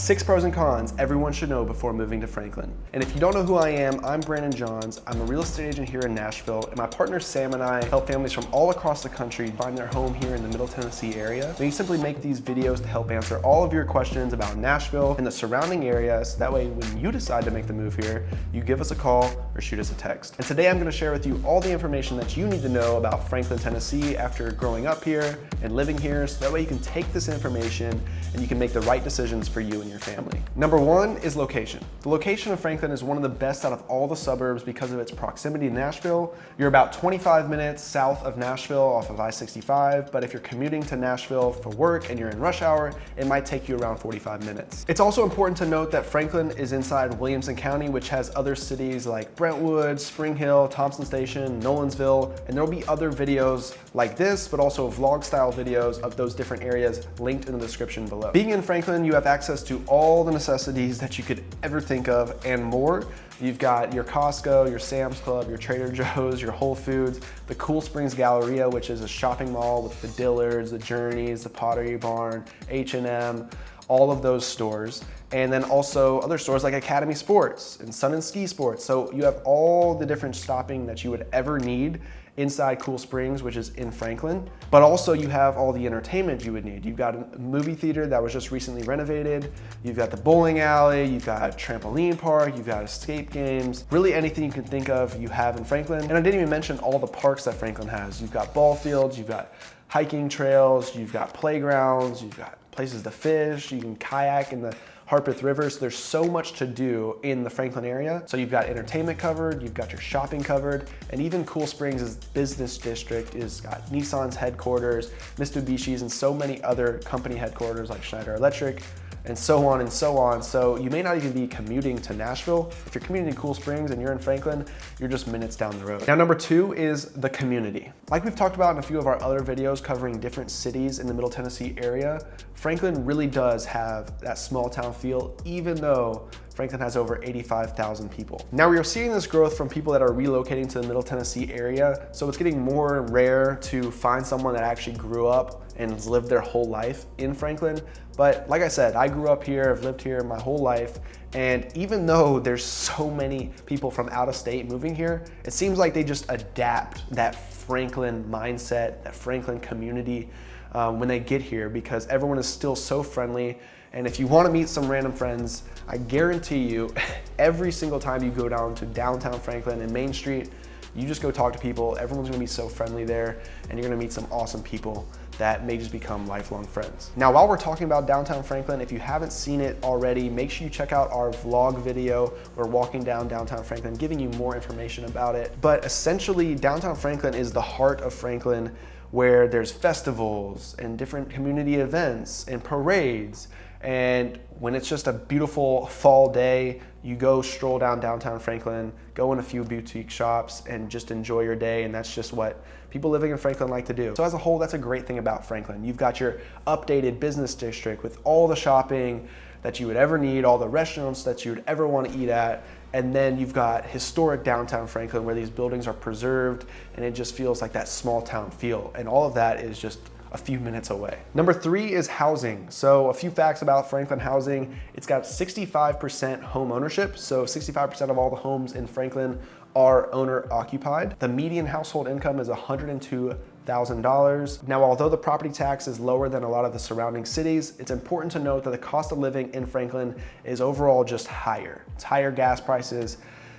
6 pros and cons everyone should know before moving to Franklin. And if you don't know who I am, I'm Brandon Johns. I'm a real estate agent here in Nashville, and my partner Sam and I help families from all across the country find their home here in the Middle Tennessee area. We simply make these videos to help answer all of your questions about Nashville and the surrounding area, so that way when you decide to make the move here, you give us a call or shoot us a text. And today I'm going to share with you all the information that you need to know about Franklin, Tennessee after growing up here and living here, so that way you can take this information and you can make the right decisions for you and your family. Number one is location. The location of Franklin is one of the best out of all the suburbs because of its proximity to Nashville. You're about 25 minutes south of Nashville off of I-65, but if you're commuting to Nashville for work and you're in rush hour, it might take you around 45 minutes. It's also important to note that Franklin is inside Williamson County, which has other cities like Brentwood, Spring Hill, Thompson Station, Nolensville, and there'll be other videos like this, but also vlog style videos of those different areas linked in the description below. Being in Franklin, you have access to all the necessities that you could ever think of and more. You've got your Costco, your Sam's Club, your Trader Joe's, your Whole Foods, the Cool Springs Galleria, which is a shopping mall with the Dillards, the Journeys, the Pottery Barn, H&M, all of those stores. And then also other stores like Academy Sports and Sun and Ski Sports. So you have all the different shopping that you would ever need inside Cool Springs, which is in Franklin. But also you have all the entertainment you would need. You've got a movie theater that was just recently renovated. You've got the bowling alley, you've got a trampoline park, you've got escape games. Really anything you can think of, you have in Franklin. And I didn't even mention all the parks that Franklin has. You've got ball fields, you've got hiking trails, you've got playgrounds, you've got places to fish, you can kayak in the Harpeth River. So there's so much to do in the Franklin area. So you've got entertainment covered, you've got your shopping covered, and even Cool Springs' business district is got Nissan's headquarters, Mitsubishi's, and so many other company headquarters like Schneider Electric, and so on and so on. So you may not even be commuting to Nashville. If you're commuting to Cool Springs and you're in Franklin, you're just minutes down the road. Now, number two is the community. Like we've talked about in a few of our other videos covering different cities in the Middle Tennessee area, Franklin really does have that small town feel, even though Franklin has over 85,000 people. Now we are seeing this growth from people that are relocating to the Middle Tennessee area, so it's getting more rare to find someone that actually grew up and has lived their whole life in Franklin. But like I said, I grew up here, I've lived here my whole life, and even though there's so many people from out of state moving here, it seems like they just adapt that Franklin mindset, that Franklin community when they get here, because everyone is still so friendly. And if you want to meet some random friends, I guarantee you, every single time you go down to downtown Franklin and Main Street, you just go talk to people, everyone's gonna be so friendly there, and you're gonna meet some awesome people that may just become lifelong friends. Now, while we're talking about downtown Franklin, if you haven't seen it already, make sure you check out our vlog video. We're walking down downtown Franklin, giving you more information about it. But essentially, downtown Franklin is the heart of Franklin, where there's festivals and different community events and parades. And when it's just a beautiful fall day, you go stroll down downtown Franklin, go in a few boutique shops and just enjoy your day. And that's just what people living in Franklin like to do. So as a whole, that's a great thing about Franklin. You've got your updated business district with all the shopping that you would ever need, all the restaurants that you would ever want to eat at. And then you've got historic downtown Franklin where these buildings are preserved and it just feels like that small town feel. And all of that is just a few minutes away. Number three is housing. So a few facts about Franklin housing. It's got 65% home ownership. So 65% of all the homes in Franklin are owner occupied. The median household income is $102,000. Now, although the property tax is lower than a lot of the surrounding cities, it's important to note that the cost of living in Franklin is overall just higher. It's higher gas prices,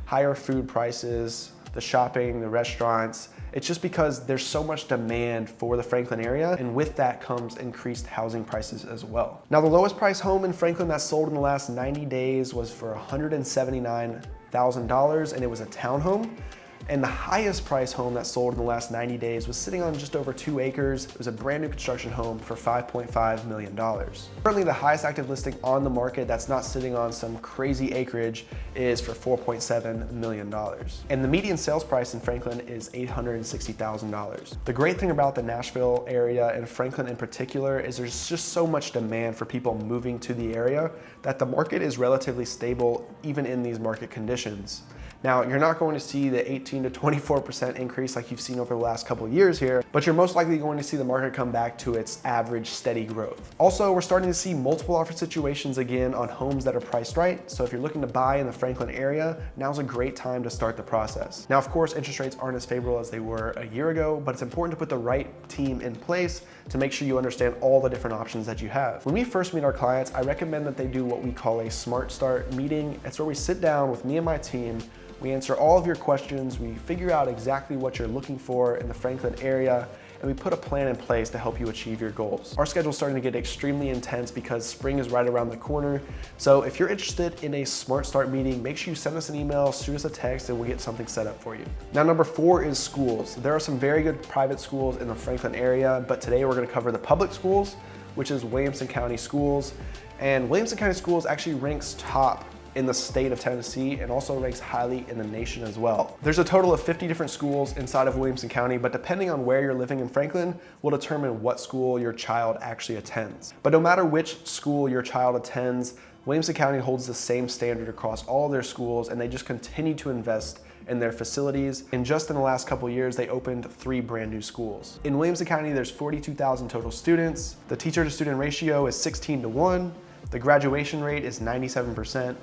higher food prices, the shopping, the restaurants. It's just because there's so much demand for the Franklin area, and with that comes increased housing prices as well. Now, the lowest price home in Franklin that sold in the last 90 days was for $179,000, and it was a townhome. And the highest price home that sold in the last 90 days was sitting on just over 2 acres. It was a brand new construction home for $5.5 million. Currently, the highest active listing on the market that's not sitting on some crazy acreage is for $4.7 million. And the median sales price in Franklin is $860,000. The great thing about the Nashville area and Franklin in particular is there's just so much demand for people moving to the area that the market is relatively stable even in these market conditions. Now, you're not going to see the 18 to 24% increase like you've seen over the last couple of years here, but you're most likely going to see the market come back to its average steady growth. Also, we're starting to see multiple offer situations again on homes that are priced right. So if you're looking to buy in the Franklin area, now's a great time to start the process. Now, of course, interest rates aren't as favorable as they were a year ago, but it's important to put the right team in place to make sure you understand all the different options that you have. When we first meet our clients, I recommend that they do what we call a Smart Start meeting. It's where we sit down with me and my team. We answer all of your questions, we figure out exactly what you're looking for in the Franklin area, and we put a plan in place to help you achieve your goals. Our schedule's starting to get extremely intense because spring is right around the corner. So if you're interested in a Smart Start meeting, make sure you send us an email, shoot us a text, and we'll get something set up for you. Now, number 4 is schools. There are some very good private schools in the Franklin area, but today we're gonna cover the public schools, which is Williamson County Schools. And Williamson County Schools actually ranks top in the state of Tennessee and also ranks highly in the nation as well. There's a total of 50 different schools inside of Williamson County, but depending on where you're living in Franklin will determine what school your child actually attends. But no matter which school your child attends, Williamson County holds the same standard across all their schools, and they just continue to invest in their facilities. And just in the last couple of years, they opened 3 brand new schools. In Williamson County, there's 42,000 total students. The teacher to student ratio is 16:1. The graduation rate is 97%.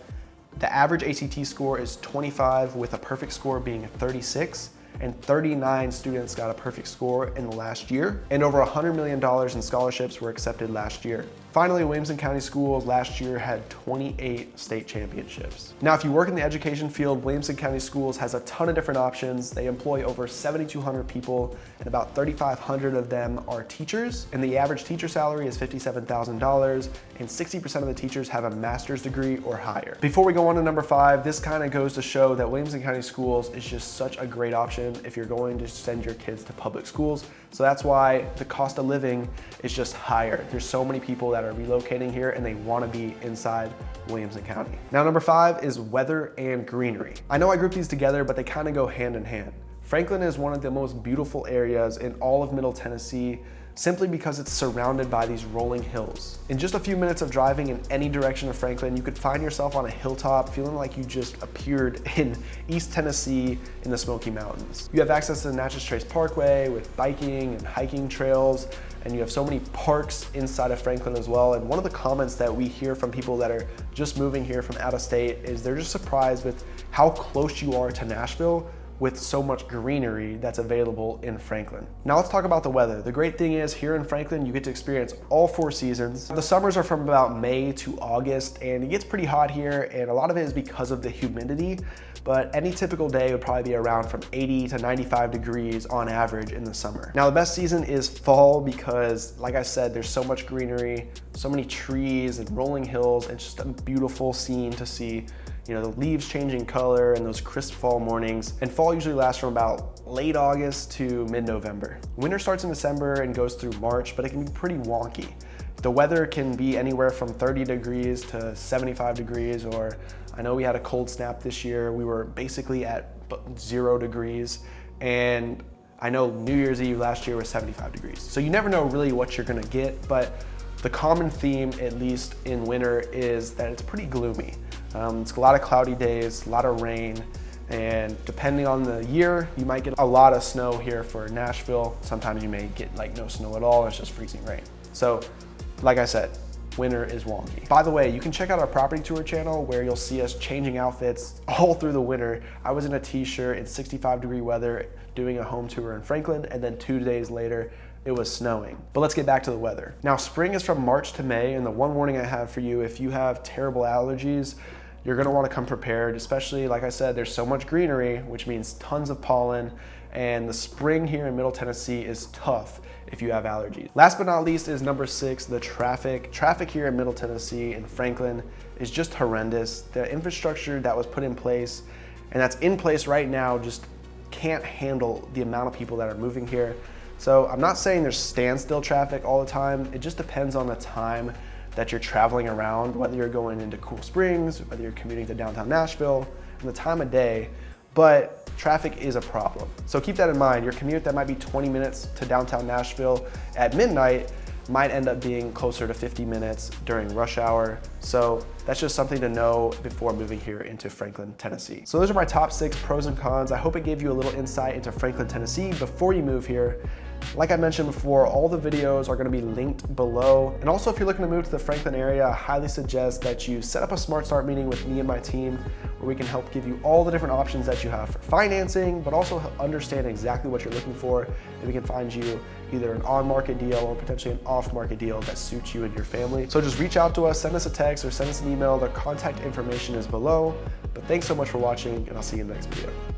The average ACT score is 25 with a perfect score being 36, and 39 students got a perfect score in the last year, and over $100 million in scholarships were accepted last year. Finally, Williamson County Schools last year had 28 state championships. Now, if you work in the education field, Williamson County Schools has a ton of different options. They employ over 7,200 people, and about 3,500 of them are teachers. And the average teacher salary is $57,000, and 60% of the teachers have a master's degree or higher. Before we go on to number 5, this kind of goes to show that Williamson County Schools is just such a great option if you're going to send your kids to public schools. So that's why the cost of living is just higher. There's so many people that are relocating here and they want to be inside Williamson County. Now, number 5 is weather and greenery. I know I grouped these together, but they kind of go hand in hand. Franklin is one of the most beautiful areas in all of Middle Tennessee, simply because it's surrounded by these rolling hills. In just a few minutes of driving in any direction of Franklin, you could find yourself on a hilltop feeling like you just appeared in East Tennessee in the Smoky Mountains. You have access to the Natchez Trace Parkway with biking and hiking trails, and you have so many parks inside of Franklin as well. And one of the comments that we hear from people that are just moving here from out of state is they're just surprised with how close you are to Nashville with so much greenery that's available in Franklin. Now let's talk about the weather. The great thing is here in Franklin, you get to experience all 4 seasons. The summers are from about May to August, and it gets pretty hot here, and a lot of it is because of the humidity, but any typical day would probably be around from 80 to 95 degrees on average in the summer. Now the best season is fall because, like I said, there's so much greenery, so many trees and rolling hills, and just a beautiful scene to see. You know, the leaves changing color and those crisp fall mornings. And fall usually lasts from about late August to mid-November. Winter starts in December and goes through March, but it can be pretty wonky. The weather can be anywhere from 30 degrees to 75 degrees, or I know we had a cold snap this year. We were basically at 0 degrees, and I know New Year's Eve last year was 75 degrees. So you never know really what you're gonna get, but the common theme, at least in winter, is that it's pretty gloomy. It's a lot of cloudy days, a lot of rain, and depending on the year, you might get a lot of snow here for Nashville. Sometimes you may get like no snow at all, it's just freezing rain. So, like I said, winter is wonky. By the way, you can check out our property tour channel where you'll see us changing outfits all through the winter. I was in a t-shirt in 65-degree weather doing a home tour in Franklin, and then 2 days later, it was snowing. But let's get back to the weather. Now, spring is from March to May, and the one warning I have for you, if you have terrible allergies, you're gonna wanna come prepared, especially, like I said, there's so much greenery, which means tons of pollen, and the spring here in Middle Tennessee is tough if you have allergies. Last but not least is number 6, the traffic. Traffic here in Middle Tennessee and Franklin is just horrendous. The infrastructure that was put in place, and that's in place right now, just can't handle the amount of people that are moving here. So I'm not saying there's standstill traffic all the time. It just depends on the time that you're traveling around, whether you're going into Cool Springs, whether you're commuting to downtown Nashville, and the time of day, but traffic is a problem. So keep that in mind. Your commute that might be 20 minutes to downtown Nashville at midnight might end up being closer to 50 minutes during rush hour. So that's just something to know before moving here into Franklin, Tennessee. So those are my top 6 pros and cons. I hope it gave you a little insight into Franklin, Tennessee before you move here. Like I mentioned before, all the videos are going to be linked below. And also, if you're looking to move to the Franklin area, I highly suggest that you set up a Smart Start meeting with me and my team, where we can help give you all the different options that you have for financing, but also understand exactly what you're looking for. And we can find you either an on-market deal or potentially an off-market deal that suits you and your family. So just reach out to us, send us a text or send us an email. The contact information is below. But thanks so much for watching, and I'll see you in the next video.